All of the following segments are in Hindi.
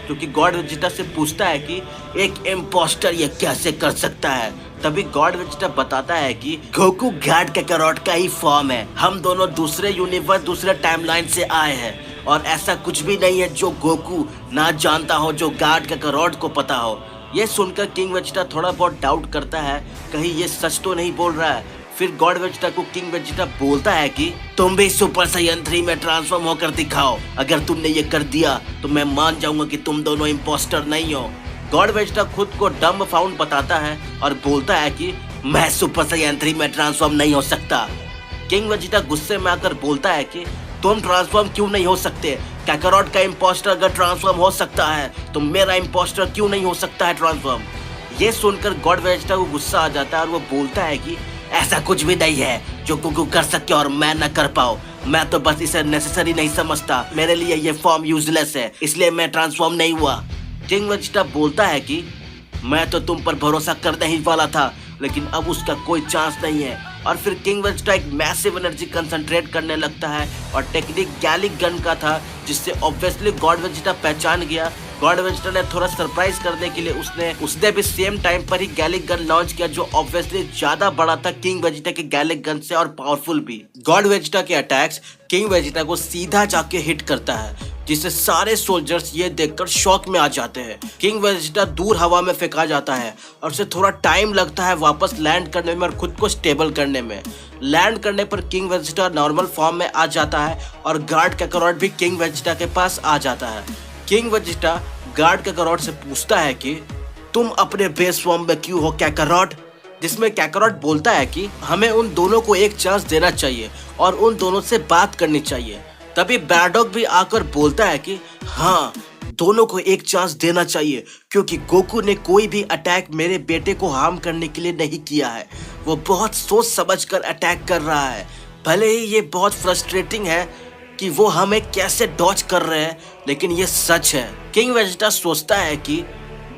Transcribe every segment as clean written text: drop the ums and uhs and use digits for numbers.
क्योंकि गॉड वेजिटा से पूछता है कि एक इम्पोस्टर ये कैसे कर सकता है। तभी गॉड वेजिटा बताता है कि गोकू गॉड काकारोट का ही फॉर्म है, हम दोनों दूसरे यूनिवर्स दूसरे टाइमलाइन से आए हैं और ऐसा कुछ भी नहीं है जो गोकू ना जानता हो, जो गॉड काकारोट को पता हो। ये सुनकर किंग वेजिटा थोड़ा बहुत डाउट करता है, कहीं ये सच तो नहीं बोल रहा है। फिर गॉड वेजिटा को किंग वेजिटा बोलता है कि तुम भी सुपर साइयन 3 में ट्रांसफॉर्म होकर दिखाओ, अगर तुमने ये कर दिया तो मैं मान जाऊंगा कि तुम दोनों इम्पोस्टर नहीं हो। गॉड वेजिटा खुद को डम्ब फाउंड बताता है और बोलता है कि मैं सुपर साइयन 3 में ट्रांसफॉर्म नहीं हो सकता। किंग वेजिटा गुस्से में आकर बोलता है कि तुम ट्रांसफॉर्म क्यों नहीं हो सकते? काकारोट का इम्पोस्टर अगर ट्रांसफॉर्म हो सकता है तो मेरा इम्पोस्टर क्यों नहीं हो सकता है ट्रांसफॉर्म? ये सुनकर गॉड वेजिटा को गुस्सा आ जाता है और वो बोलता है कि ऐसा कुछ भी नहीं है जो गोकू कर सके और मैं न कर पाऊँ। मैं तो बस इसे नेसेसरी नहीं समझता, मेरे लिए ये फॉर्म यूजलेस है, इसलिए मैं ट्रांसफॉर्म नहीं हुआ। किंग वेजिटा बोलता है कि मैं तो तुम पर भरोसा करने ही वाला था, लेकिन अब उसका कोई चांस नहीं है। और फिर किंग वेजिटा एक मैसिव एनर्जी कंसंट्रेट करने लगता है और टेक्निक गैलिक गन का था, जिससे ऑब्वियसली गॉड वेजिटा पहचान गया। गॉड वेजिटा ने थोड़ा सरप्राइज करने के लिए उसने भी सेम टाइम पर ही गैलिक गन लॉन्च किया, जो ऑब्वियसली ज्यादा बड़ा था किंग वेजिटा के गैलिक गन से और पावरफुल भी। गॉड वेजिटा के अटैक्स किंग वेजिटा को सीधा जाके हिट करता है, जिससे सारे सोल्जर्स ये देखकर शॉक में आ जाते हैं। किंग वेजिटा दूर हवा में फेंका जाता है और उसे थोड़ा टाइम लगता है वापस लैंड करने में और खुद को स्टेबल करने में। लैंड करने पर किंग वेजिटा नॉर्मल फॉर्म में आ जाता है और गॉड काकारोट भी किंग वेजिटा के पास आ जाता है। किंग वेजिटा गॉड काकारोट से पूछता है कि तुम अपने बेस फॉर्म में क्यों हो काकारोट? जिसमें काकारोट बोलता है कि हमें उन दोनों को एक चांस देना चाहिए और उन दोनों से बात करनी चाहिए। तभी बैरडॉग भी आकर बोलता है कि हाँ, दोनों को एक चांस देना चाहिए, क्योंकि गोकू ने कोई भी अटैक मेरे बेटे को हार्म करने के लिए नहीं किया है। वो बहुत सोच समझकर अटैक कर रहा है। भले ही ये बहुत फ्रस्ट्रेटिंग है कि वो हमें कैसे डॉज कर रहे हैं, लेकिन ये सच है। किंग वेजिटा सोचता है कि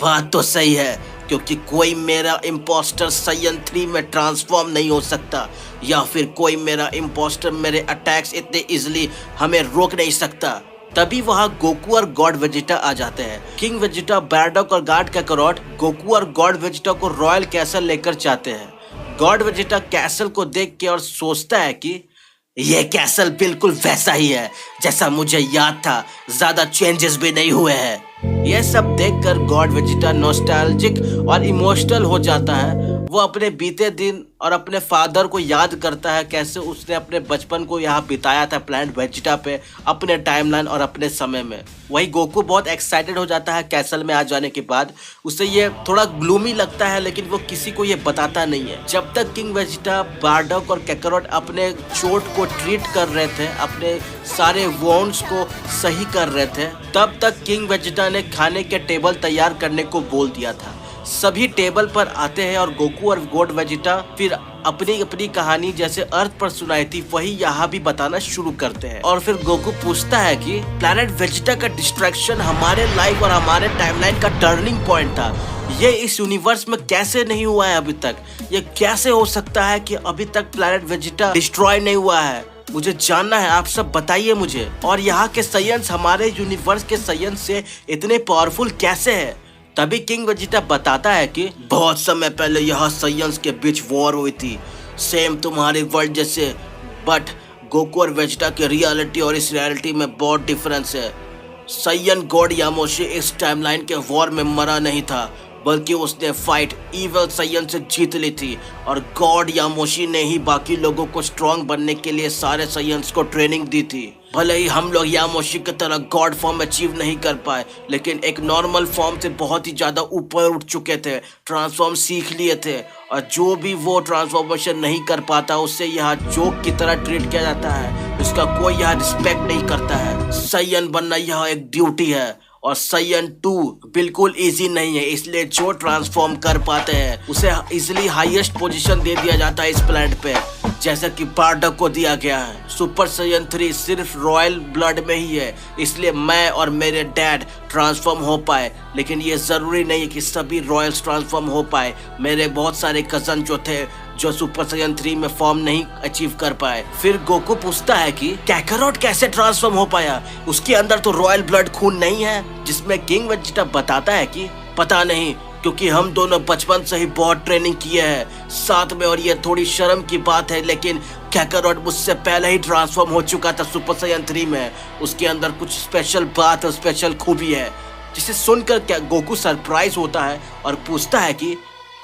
बात तो सही है, क्योंकि कोई मेरा इम्पोस्टर साइयन 3 में ट्रांसफॉर्म नहीं हो सकता, या फिर कोई मेरा इम्पोस्टर मेरे अटैक्स इतने इजीली हमें रोक नहीं सकता। तभी वहां गोकू और गॉड वेजिटा आ जाते हैं। किंग वेजिटा, बैरडॉग और गॉड काकारोट गोकू और गॉड वेजिटा को रॉयल कैसल लेकर जाते हैं। गॉड वेजिटा कैसल को देख के और सोचता है कि ये कैसल बिल्कुल वैसा ही है जैसा मुझे याद था, ज्यादा चेंजेस भी नहीं हुए हैं। यह सब देखकर गॉड वेजिटा नॉस्टैल्जिक और इमोशनल हो जाता है। वो अपने बीते दिन और अपने फादर को याद करता है, कैसे उसने अपने बचपन को यहाँ बिताया था प्लैनेट वेजिटा पे, अपने टाइमलाइन और अपने समय में। वही गोकू बहुत एक्साइटेड हो जाता है कैसल में आ जाने के बाद। उसे ये थोड़ा ग्लूमी लगता है, लेकिन वो किसी को ये बताता नहीं है। जब तक किंग वेजिटा, बैरडॉग और काकारोट अपने चोट को ट्रीट कर रहे थे, अपने सारे वोन्ड्स को सही कर रहे थे, तब तक किंग वेजिटा ने खाने के टेबल तैयार करने को बोल दिया था। सभी टेबल पर आते हैं और गोकू और गॉड वेजिटा फिर अपनी अपनी कहानी जैसे अर्थ पर सुनाई थी वही यहाँ भी बताना शुरू करते हैं। और फिर गोकू पूछता है कि प्लैनेट वेजिटा का डिस्ट्रैक्शन हमारे लाइफ और हमारे टाइमलाइन का टर्निंग पॉइंट था, ये इस यूनिवर्स में कैसे नहीं हुआ है अभी तक? ये कैसे हो सकता है कि अभी तक प्लैनेट वेजिटा डिस्ट्रॉय नहीं हुआ है? मुझे जानना है, आप सब बताइए मुझे। और यहाँ के साइंस हमारे यूनिवर्स के साइंस से इतने पावरफुल कैसे है? तभी किंग वेजिटा बताता है कि बहुत समय पहले यहाँ साइंस के बीच वॉर हुई थी, सेम तुम्हारे वर्ल्ड जैसे, बट गोकू और वेजिटा की रियलिटी और इस रियलिटी में बहुत डिफरेंस है। साइयन गॉड यामोशी इस टाइमलाइन के वॉर में मरा नहीं था, बल्कि उसने फाइट इविल साइयन से जीत ली थी, और गॉड यामोशी ने ही बाकी लोगों को स्ट्रॉन्ग बनने के लिए सारे साइयंस को ट्रेनिंग दी थी। भले ही हम लोग यामोशी की तरह गॉड फॉर्म अचीव नहीं कर पाए, लेकिन एक नॉर्मल फॉर्म से बहुत ही ज़्यादा ऊपर उठ चुके थे, ट्रांसफॉर्म सीख लिए थे, और जो भी वो ट्रांसफॉर्मेशन नहीं कर पाता उससे यहाँ जोक की तरह ट्रीट किया जाता है, उसका कोई यहाँ रिस्पेक्ट नहीं करता है। साइयन बनना यहाँ एक ड्यूटी है, और साइयन 2 बिल्कुल इजी नहीं है, इसलिए जो ट्रांसफॉर्म कर पाते हैं उसे इजिली हाईएस्ट पोजीशन दे दिया जाता है इस प्लैनेट पे, जैसा कि बैरडॉग को दिया गया है। सुपर साइयन 3 सिर्फ रॉयल ब्लड में ही है, इसलिए मैं और मेरे डैड ट्रांसफॉर्म हो पाए, लेकिन ये ज़रूरी नहीं है कि सभी रॉयल्स ट्रांसफॉर्म हो पाए। मेरे बहुत सारे कज़न जो थे जो सुपर साइयन 3 में फॉर्म नहीं अचीव कर पाए। फिर गोकू पूछता है कि कैकारोट कैसे ट्रांसफॉर्म हो पाया, उसके अंदर तो रॉयल ब्लड खून नहीं है। जिसमें किंग वेजिटा बताता है कि पता नहीं, क्योंकि हम दोनों बचपन से ही बहुत ट्रेनिंग किए हैं साथ में, और ये थोड़ी शर्म की बात है लेकिन कैकारोट मुझसे पहले ही ट्रांसफॉर्म हो चुका था सुपर साइयन 3 में। उसके अंदर कुछ स्पेशल बात और स्पेशल खूबी है। जिसे सुनकर क्या गोकू सरप्राइज होता है और पूछता है कि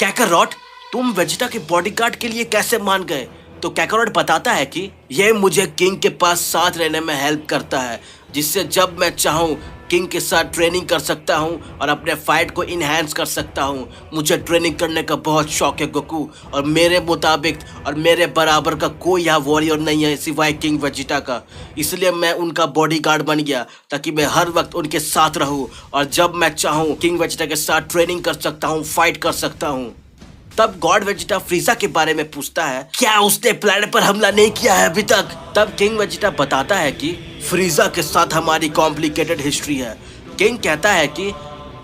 कैकारोट तुम वेजिटा के बॉडीगार्ड के लिए कैसे मान गए। तो कैकारोट बताता है कि ये मुझे किंग के पास साथ रहने में हेल्प करता है, जिससे जब मैं चाहूँ किंग के साथ ट्रेनिंग कर सकता हूँ और अपने फाइट को इनहेंस कर सकता हूँ। मुझे ट्रेनिंग करने का बहुत शौक है गोकू, और मेरे मुताबिक और मेरे बराबर का कोई यहाँ वॉरियर नहीं है सिवाय किंग वेजिटा का। इसलिए मैं उनका बॉडीगार्ड बन गया ताकि मैं हर वक्त उनके साथ रहूँ, और जब मैं चाहूँ किंग वेजिटा के साथ ट्रेनिंग कर सकता हूँ, फाइट कर सकता हूँ। तब गॉड वेजिटा फ्रीजा के बारे में पूछता है, क्या उसने प्लेनेट पर हमला नहीं किया है अभी तक। तब किंग वेजिटा बताता है कि फ्रीजा के साथ हमारी कॉम्प्लिकेटेड हिस्ट्री है। किंग कहता है कि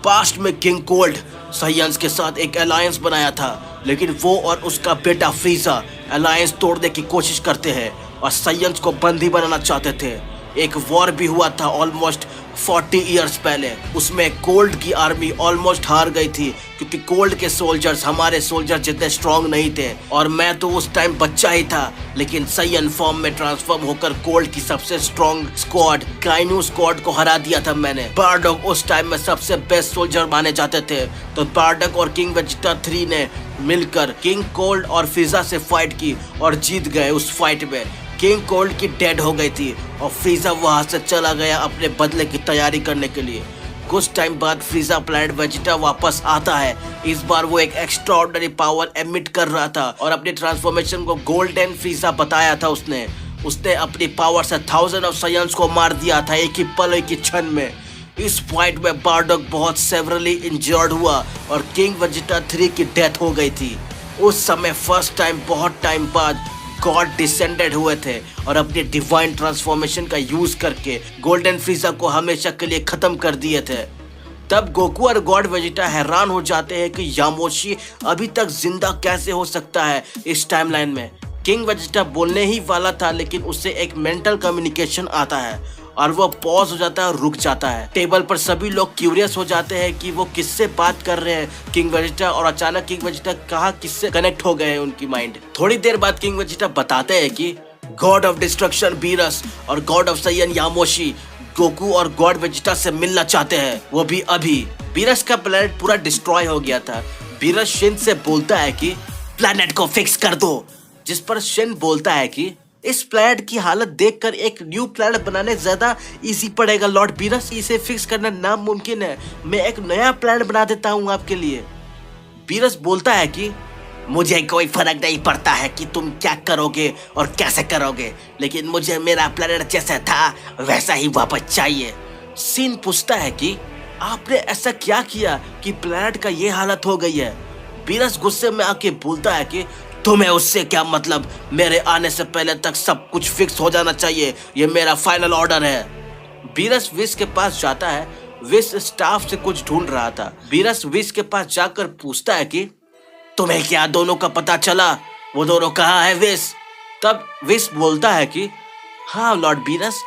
पास्ट में किंग कोल्ड साइयंस के साथ एक अलायंस बनाया था, लेकिन वो और उसका बेटा फ्रीजा अलायंस तोड़ने की कोशिश करते हैं और साइयंस को बंदी बनाना चाहते थे। एक वॉर भी हुआ था ऑलमोस्ट 40 इयर्स पहले। उसमें कोल्ड की आर्मी ऑलमोस्ट हार गई थी, क्योंकि कोल्ड के सोल्जर्स हमारे सोल्जर जितने स्ट्रांग नहीं थे, और मैं तो उस टाइम बच्चा ही था। लेकिन साइयन फॉर्म में ट्रांसफॉर्म होकर कोल्ड की सबसे स्ट्रांग स्क्वाड काइनू स्क्वाड को हरा दिया था मैंने। बारडॉग उस टाइम में सबसे बेस्ट सोल्जर माने जाते थे। तो बारडॉग और किंग वेजिटा 3 ने मिलकर किंग कोल्ड और फ्रीजा से फाइट की और जीत गए। उस फाइट में किंग कोल्ड की डेड हो गई थी और फ्रीजा वहां से चला गया अपने बदले की तैयारी करने के लिए। कुछ टाइम बाद फ्रीजा प्लैनेट वेजिटा वापस आता है। इस बार वो एक एक्स्ट्राऑर्डिनरी पावर एमिट कर रहा था और अपने ट्रांसफॉर्मेशन को गोल्डन फ्रीजा बताया था उसने अपनी पावर से 1000 ऑफ साइयंस को मार दिया था एक ही पल, एक ही क्षण में। इस फाइट में बारडॉग बहुत सेवरली इंजर्ड हुआ और किंग वेजिटा 3 की डेथ हो गई थी। उस समय फर्स्ट टाइम बहुत टाइम बाद गॉड डिसेंडेड हुए थे और अपने डिवाइन ट्रांसफॉर्मेशन का यूज करके गोल्डन फ्रीजा को हमेशा के लिए खत्म कर दिए थे। तब गोकू और गॉड वेजिटा हैरान हो जाते हैं कि यामोशी अभी तक जिंदा कैसे हो सकता है इस टाइमलाइन में। किंग वेजिटा बोलने ही वाला था, लेकिन उससे एक मेंटल कम्युनिकेशन आता है और वो पॉज हो जाता है और रुक जाता है। टेबल पर सभी लोग क्यूरियस हो जाते हैं कि वो किससे बात कर रहे हैं किंग वेजिटा, और अचानक किंग वेजिटा कहाँ किससे कनेक्ट हो गए हैं उनकी माइंड। थोड़ी देर बाद किंग वेजिटा बताते हैं कि गॉड ऑफ डिस्ट्रक्शन बीरस और गॉड ऑफ साइयन यामोशी गोकू और गॉड वेजिटा से मिलना चाहते हैं, वो भी अभी। बीरस का प्लेनेट पूरा डिस्ट्रॉय हो गया था। बीरस शिन से बोलता है कि प्लेनेट को फिक्स कर दो, जिस पर शिन बोलता है कि इस प्लेनेट की हालत देखकर एक न्यू प्लेनेट बनाने ज्यादा इजी पड़ेगा लॉर्ड बीरस, इसे फिक्स करना नामुमकिन है। मैं एक नया प्लेनेट बना देता हूँ आपके लिए। बीरस बोलता है कि मुझे कोई फर्क नहीं पड़ता है कि तुम क्या करोगे और कैसे करोगे, लेकिन मुझे मेरा प्लेनेट जैसा था वैसा ही वापस चाहिए। सीन पूछता है कि आपने ऐसा क्या किया कि प्लेनेट का ये हालत हो गई है। बीरस गुस्से में आके बोलता है कि तुम्हें उससे क्या मतलब, मेरे आने से पहले तक सब कुछ फिक्स हो जाना चाहिए, ये मेरा फाइनल ऑर्डर है। बीरस विश के पास जाता है। विश स्टाफ से कुछ ढूंढ रहा था। बीरस विश के पास जाकर पूछता है कि तुम्हें क्या दोनों का पता चला, वो दोनों कहाँ है विश। तब विश बोलता है कि हाँ लॉर्ड बीरस,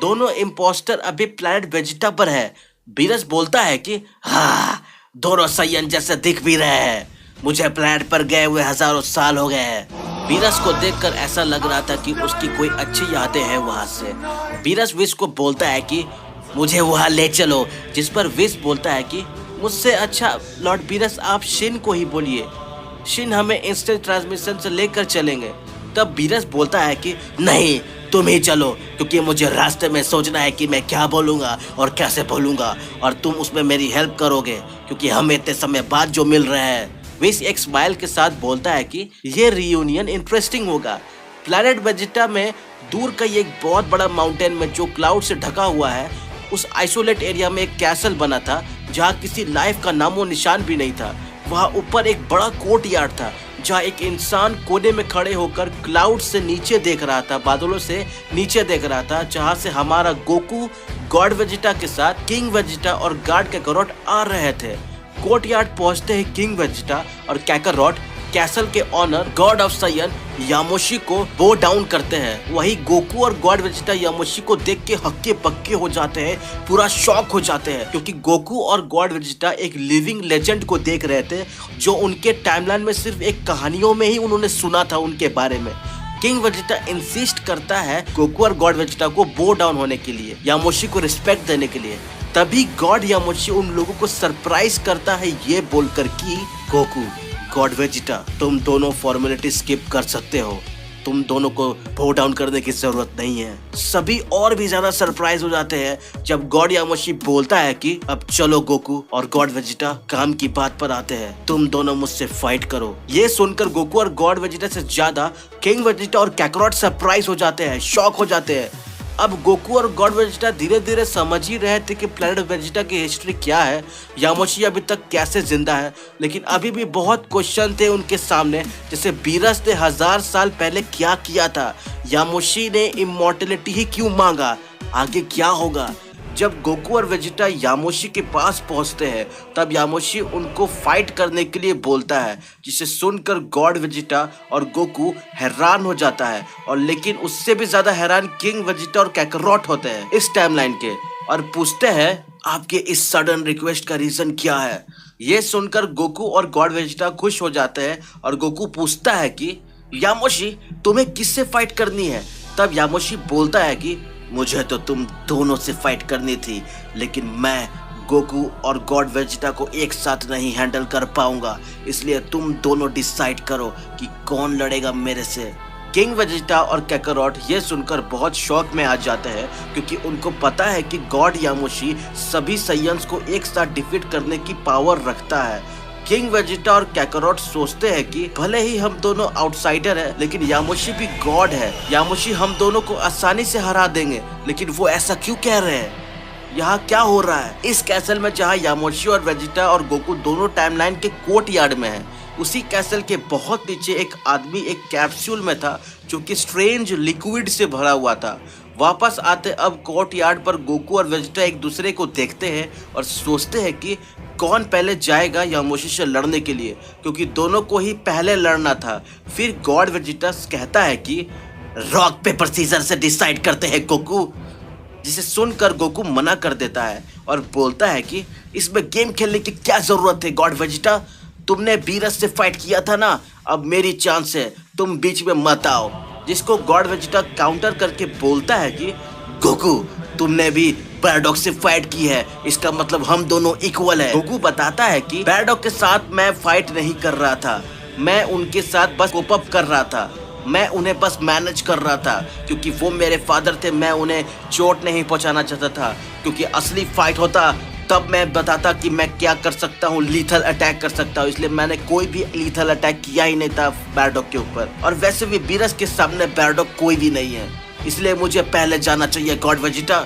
दोनों इम्पोस्टर अभी प्लेनेट वेजिटा पर है। बीरस बोलता है कि हाँ, दोनों साइयन जैसे दिख भी रहे हैं, मुझे प्लेनेट पर गए हुए हजारों साल हो गए हैं। बीरस को देखकर ऐसा लग रहा था कि उसकी कोई अच्छी यादें हैं वहां से। बीरस विश को बोलता है कि मुझे वहां ले चलो, जिस पर विश बोलता है कि मुझसे अच्छा लॉर्ड बीरस आप शिन को ही बोलिए, शिन हमें इंस्टेंट ट्रांसमिशन से लेकर चलेंगे। तब बीरस बोलता है कि नहीं, तुम ही चलो, क्योंकि मुझे रास्ते में सोचना है कि मैं क्या बोलूँगा और कैसे बोलूँगा, और तुम उसमें मेरी हेल्प करोगे क्योंकि हम इतने समय बाद जो मिल रहे हैं। विश एक स्माइल के साथ बोलता है कि ये रियूनियन इंटरेस्टिंग होगा। प्लैनेट वेजिटा में दूर का एक बहुत बड़ा माउंटेन में जो क्लाउड से ढका हुआ है, उस आइसोलेट एरिया में एक कैसल बना था जहाँ किसी लाइफ का नामो निशान भी नहीं था। वहाँ ऊपर एक बड़ा कोर्ट यार्ड था जहाँ एक इंसान कोने में खड़े होकर क्लाउड से नीचे देख रहा था, बादलों से नीचे देख रहा था, जहाँ से हमारा गोकू गॉड वेजिटा के साथ किंग वेजिटा और गार्ड कैकारोट आ रहे थे। कोर्ट यार्ड पहुंचते ही किंग वेजिटा और कैकारोट कैसल के ऑनर गॉड ऑफ सायन यामोशी को बो डाउन करते हैं। वही गोकू और गॉड वेजिटा यामोशी को देख के हक्के पक्के हो जाते हैं, पूरा शॉक हो जाते हैं, क्योंकि गोकू और गॉड वेजिटा एक लिविंग लेजेंड को देख रहे थे जो उनके टाइमलाइन में सिर्फ एक कहानियों में ही उन्होंने सुना था उनके बारे में। किंग वेजिटा इंसिस्ट करता है गोकू और गॉड वेजिटा को बो डाउन होने के लिए, यामोशी को रिस्पेक्ट देने के लिए। तभी गॉड यामोशी उन लोगों को सरप्राइज करता है ये बोलकर कि गोकू, गॉड वेजिटा, तुम दोनों फॉर्मेलिटी स्किप कर सकते हो, तुम दोनों को बो डाउन करने की जरूरत नहीं है। सभी और भी ज्यादा सरप्राइज हो जाते हैं जब गॉड यामोशी बोलता है कि अब चलो गोकू और गॉड वेजिटा काम की बात पर आते हैं, तुम दोनों मुझसे फाइट करो। ये सुनकर गोकू और गॉड वेजिटा से ज्यादा किंग वेजिटा और कैकरॉट सरप्राइज हो जाते हैं, शॉक हो जाते हैं। अब गोकू और गॉड वेजिटा धीरे धीरे समझ ही रहे थे कि प्लैनेट वेजिटा की हिस्ट्री क्या है, यामोशी अभी तक कैसे जिंदा है, लेकिन अभी भी बहुत क्वेश्चन थे उनके सामने। जैसे बीरस ने 1000 साल पहले क्या किया था, यामोशी ने इमॉर्टलिटी ही क्यों मांगा, आगे क्या होगा। जब गोकू और वेजिटा यामोशी के पास पहुंचते हैं तब यामोशी उनको फाइट करने के लिए बोलता है, जिसे सुनकर गॉड वेजिटा और गोकू हैरान हो जाता है, और लेकिन उससे भी ज्यादा हैरान किंग वेजिटा और कैकरॉट होते हैं इस टाइमलाइन के, और पूछते हैं आपके इस सडन रिक्वेस्ट का रीजन क्या है। ये सुनकर गोकू और गॉड वेजिटा खुश हो जाते हैं और गोकू पूछता है कि यामोशी तुम्हें किससे फाइट करनी है। तब यामोशी बोलता है कि मुझे तो तुम दोनों से फाइट करनी थी, लेकिन मैं गोकू और गॉड वेजिटा को एक साथ नहीं हैंडल कर पाऊंगा, इसलिए तुम दोनों डिसाइड करो कि कौन लड़ेगा मेरे से। किंग वेजिटा और कैकरॉट ये सुनकर बहुत शौक में आ जाते हैं, क्योंकि उनको पता है कि गॉड यामोशी सभी सायन्स को एक साथ डिफीट करने की पावर रखता है। किंग वेजिटा और कैकरॉट सोचते हैं कि भले ही हम दोनों आउटसाइडर हैं, लेकिन यामोशी भी गॉड है, यामोशी हम दोनों को आसानी से हरा देंगे। लेकिन वो ऐसा क्यों कह रहे हैं, यहाँ क्या हो रहा है इस कैसल में जहाँ यामोशी और वेजिटा और गोकू दोनों टाइमलाइन के कोर्ट यार्ड में है। उसी कैसल के बहुत नीचे एक आदमी एक कैप्सूल में था जो कि स्ट्रेंज लिक्विड से भरा हुआ था। वापस आते अब कोर्ट यार्ड पर गोकू और वेजिटा एक दूसरे को देखते हैं और सोचते हैं कि कौन पहले जाएगा यामोशी से लड़ने के लिए, क्योंकि दोनों को ही पहले लड़ना था। फिर गॉड वेजिटा कहता है कि रॉक पेपर सीजर से डिसाइड करते हैं गोकू, जिसे सुनकर गोकू मना कर देता है और बोलता है कि इसमें गेम खेलने की क्या जरूरत है गॉड वेजिटा, तुमने बीरस से फाइट किया था ना, अब मेरी चांस है, तुम बीच में मत आओ। जिसको गॉड वेजिटा काउंटर करके बोलता है कि गोकू तुमने भी बैरडॉग से फाइट की है, इसका मतलब हम दोनों इक्वल है। गोकू बताता है कि बैरडॉग के साथ मैं फाइट नहीं कर रहा था, मैं उनके साथ बस कोप अप कर रहा था, मैं उन्हें बस मैनेज कर रहा था, क्योंकि वो मेरे फादर थे, मैं उन्हें चोट नहीं पहुंचाना चाहता था, क्योंकि असली फाइट होता तब मैं बताता कि मैं क्या कर सकता हूँ, लीथल अटैक कर सकता हूँ, इसलिए मैंने कोई भी लीथल अटैक किया ही नहीं था बैरडॉग के ऊपर। और वैसे भी बीरस के सामने बैरडॉग कोई भी नहीं है, इसलिए मुझे पहले जाना चाहिए गॉड वेजिटा।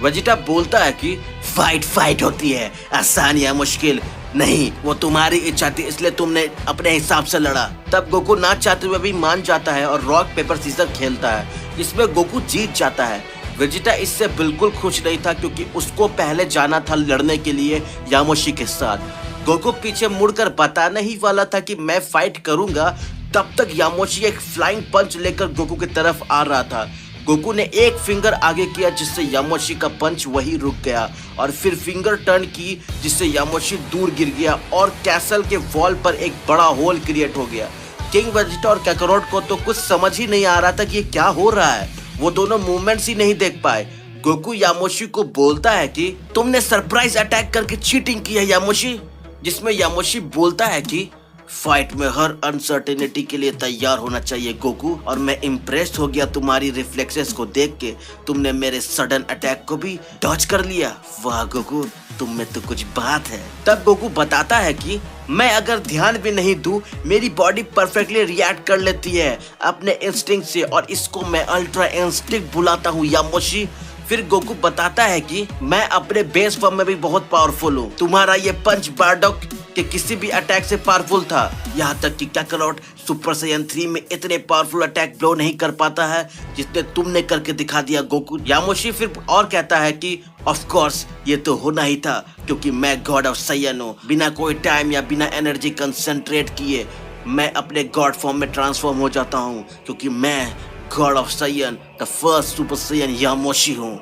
वेजिटा बोलता है कि फाइट होती है, आसान या मुश्किल नहीं, वो तुम्हारी इच्छा थी इसलिए तुमने अपने हिसाब से लड़ा। तब गोकू ना चाहते हुए भी मान जाता है और रॉक पेपर सीजर खेलता है, जिसमें गोकू जीत जाता है। वेजिटा इससे बिल्कुल खुश नहीं था, क्योंकि उसको पहले जाना था लड़ने के लिए यामोशी के साथ। गोकू पीछे मुड़कर बताने ही वाला था कि मैं फाइट करूंगा, तब तक यामोशी एक फ्लाइंग पंच लेकर गोकू की तरफ आ रहा था। गोकू ने एक फिंगर आगे किया जिससे यामोशी का पंच वही रुक गया, और फिर फिंगर टर्न की जिससे यामोशी दूर गिर गया और कैसल के वॉल पर एक बड़ा होल क्रिएट हो गया। किंग वेजिटा और कैकरॉट को तो कुछ समझ ही नहीं आ रहा था कि ये क्या हो रहा है, वो दोनों मूवमेंट्स ही नहीं देख पाए। गोकू यामोशी को बोलता है कि तुमने सरप्राइज अटैक करके चीटिंग की है यामोशी, जिसमें यामोशी बोलता है कि फाइट में हर अनसर्टेनिटी के लिए तैयार होना चाहिए गोकू, और मैं इम्प्रेस हो गया तुम्हारी रिफ्लेक्सेस को देख के, तुमने मेरे सडन अटैक को भी डॉज कर लिया, वाह गोकू तुम में तो कुछ बात है। तब गोकू बताता है कि मैं अगर ध्यान भी नहीं दूं, मेरी बॉडी परफेक्टली रिएक्ट कर लेती है अपने इंस्टिंक्ट से, और इसको मैं अल्ट्रा इंस्टिंक्ट बुलाता हूँ यामोशी। फिर गोकू बताता है कि मैं अपने बेस फॉर्म में भी बहुत पावरफुल हूँ, तुम्हारा ये पंच बैरडॉग के किसी भी अटैक से पावरफुल था, यहाँ तक कि कैकरॉट सुपर सायन 3 में इतने पावरफुल अटैक ब्लो नहीं कर पाता है जितने तुमने करके दिखा दिया गोकू। यामोशी फिर और कहता है कि ऑफ कोर्स ये तो होना ही था, क्योंकि मैं गॉड ऑफ सायन हूँ, बिना कोई टाइम या बिना एनर्जी कंसंट्रेट किए मैं अपने गॉड फॉर्म में ट्रांसफॉर्म हो जाता हूँ क्योंकि मैं god of Saiyan the first super Saiyan Yamoshi हूँ।